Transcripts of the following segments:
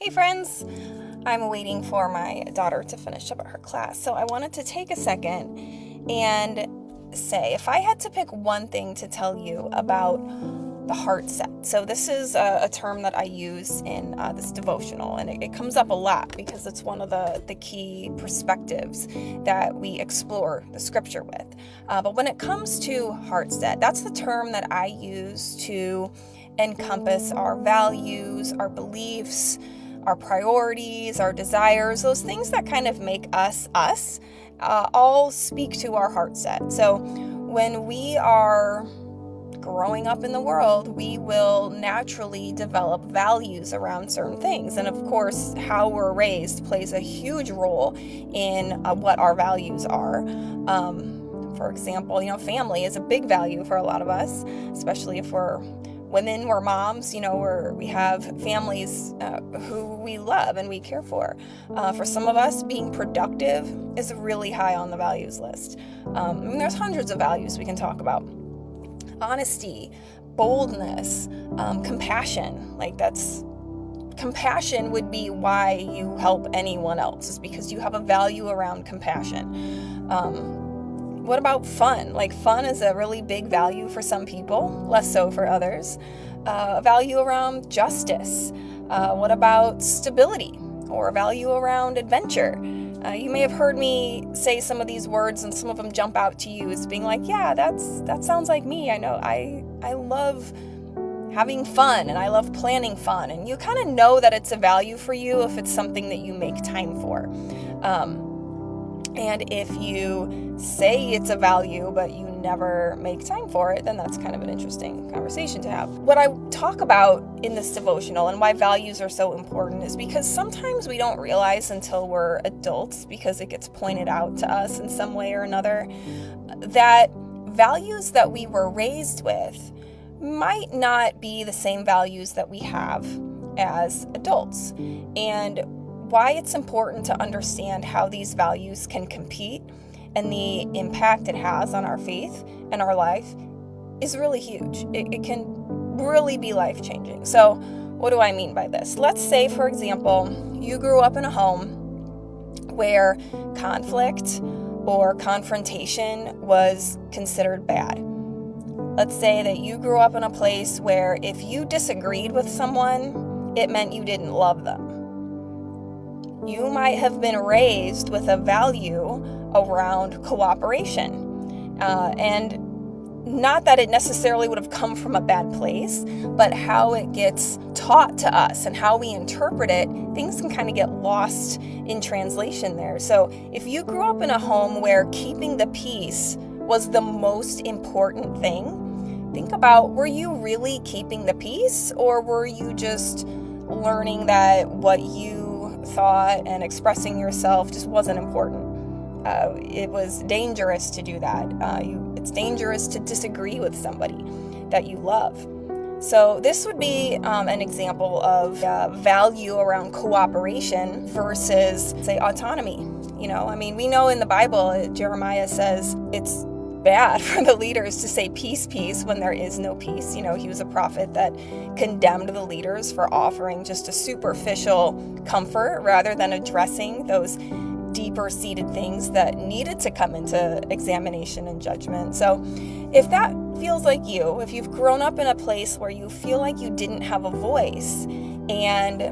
Hey friends, I'm waiting for my daughter to finish up her class, so I wanted to take a second and say if I had to pick one thing to tell you about the heart set. So this is a term that I use in this devotional, and it comes up a lot because it's one of the key perspectives that we explore the scripture with. But when it comes to heart set, that's the term that I use to encompass our values, our beliefs, our priorities, our desires, those things that kind of make us us, all speak to our heart set. So when we are growing up in the world, we will naturally develop values around certain things. And of course, how we're raised plays a huge role in what our values are. For example, family is a big value for a lot of us, especially if we're women, we're moms, we have families who we love and we care for. For some of us, being productive is really high on the values list. There's hundreds of values we can talk about. Honesty, boldness, compassion. Compassion would be why you help anyone else, is because you have a value around compassion. What about fun? Fun is a really big value for some people, less so for others. A value around justice. What about stability? Or a value around adventure? You may have heard me say some of these words, and some of them jump out to you as being like, yeah, that sounds like me. I know I love having fun, and I love planning fun. And you kind of know that it's a value for you if it's something that you make time for. And if you say it's a value, but you never make time for it, then that's kind of an interesting conversation to have. What I talk about in this devotional and why values are so important is because sometimes we don't realize until we're adults, because it gets pointed out to us in some way or another, that values that we were raised with might not be the same values that we have as adults. And why it's important to understand how these values can compete and the impact it has on our faith and our life is really huge. It can really be life-changing. So what do I mean by this? Let's say, for example, you grew up in a home where conflict or confrontation was considered bad. Let's say that you grew up in a place where if you disagreed with someone, it meant you didn't love them. You might have been raised with a value around cooperation. And not that it necessarily would have come from a bad place, but how it gets taught to us and how we interpret it, things can kind of get lost in translation there. So if you grew up in a home where keeping the peace was the most important thing, think about, were you really keeping the peace, or were you just learning that what you thought and expressing yourself just wasn't important? It was dangerous to do that. It's dangerous to disagree with somebody that you love. So this would be an example of value around cooperation versus, say, autonomy. We know in the Bible, Jeremiah says it's bad for the leaders to say peace, peace, when there is no peace. He was a prophet that condemned the leaders for offering just a superficial comfort rather than addressing those deeper seated things that needed to come into examination and judgment. So if that feels like you, if you've grown up in a place where you feel like you didn't have a voice and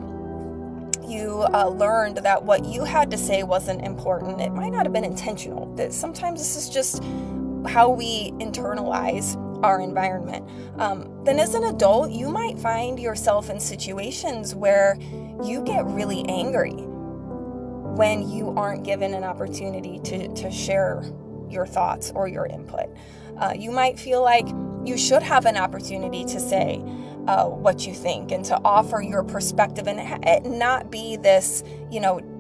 you learned that what you had to say wasn't important, it might not have been intentional. That sometimes this is just how we internalize our environment. Then as an adult, you might find yourself in situations where you get really angry when you aren't given an opportunity to share your thoughts or your input. You might feel like you should have an opportunity to say what you think and to offer your perspective, and it not be this,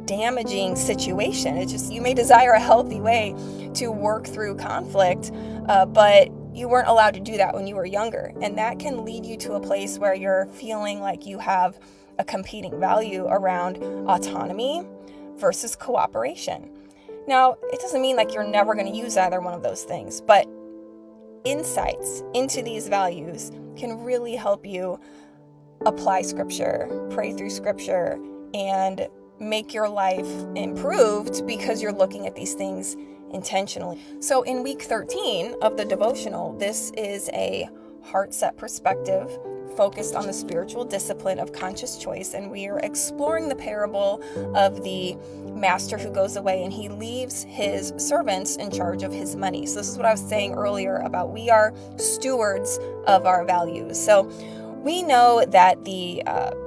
damaging situation. It's just, you may desire a healthy way to work through conflict, but you weren't allowed to do that when you were younger. And that can lead you to a place where you're feeling like you have a competing value around autonomy versus cooperation. Now, it doesn't mean like you're never going to use either one of those things, but insights into these values can really help you apply scripture, pray through scripture, and make your life improved because you're looking at these things intentionally. So in week 13 of the devotional, this is a heart set perspective focused on the spiritual discipline of conscious choice, and we are exploring the parable of the master who goes away and he leaves his servants in charge of his money. So this is what I was saying earlier about we are stewards of our values. So we know that the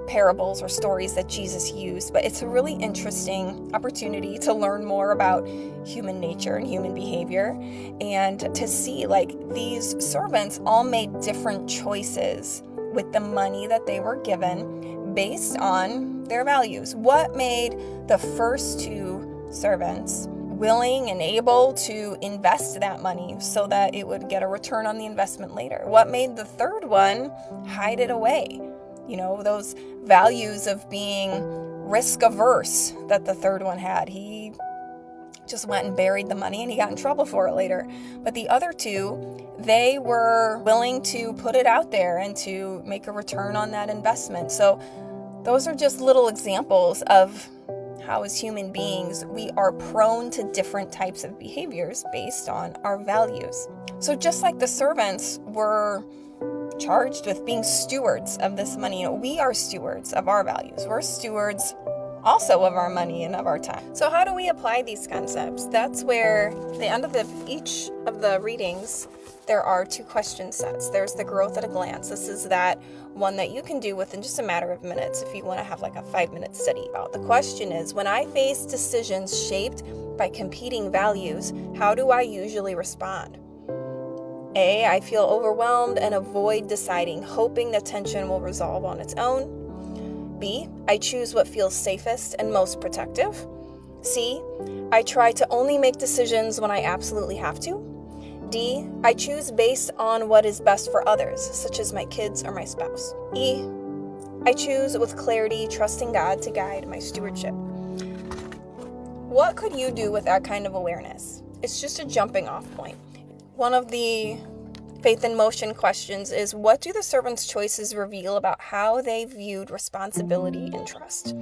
parables or stories that Jesus used, but it's a really interesting opportunity to learn more about human nature and human behavior, and to see like these servants all made different choices with the money that they were given based on their values. What made the first two servants willing and able to invest that money so that it would get a return on the investment later? What made the third one hide it away? You know, those values of being risk averse that the third one had. He just went and buried the money and he got in trouble for it later. But the other two, they were willing to put it out there and to make a return on that investment. So those are just little examples of how as human beings we are prone to different types of behaviors based on our values. So just like the servants were charged with being stewards of this money, you know, we are stewards of our values. We're stewards also of our money and of our time. So how do we apply these concepts? That's where at the end of each of the readings, there are two question sets. There's the growth at a glance. This is that one that you can do within just a matter of minutes if you want to have like a 5-minute study about. The question is, when I face decisions shaped by competing values, how do I usually respond? A, I feel overwhelmed and avoid deciding, hoping the tension will resolve on its own. B, I choose what feels safest and most protective. C, I try to only make decisions when I absolutely have to. D, I choose based on what is best for others, such as my kids or my spouse. E, I choose with clarity, trusting God to guide my stewardship. What could you do with that kind of awareness? It's just a jumping off point. One of the Faith in Motion questions is, what do the servants' choices reveal about how they viewed responsibility and trust?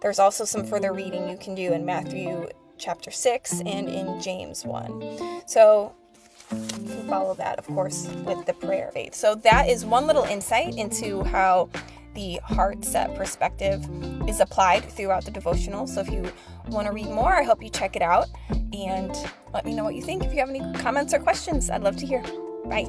There's also some further reading you can do in Matthew chapter 6 and in James 1. So you can follow that, of course, with the prayer of faith. So that is one little insight into how the heart set perspective is applied throughout the devotional. So if you want to read more, I hope you check it out and let me know what you think. If you have any comments or questions, I'd love to hear. Bye.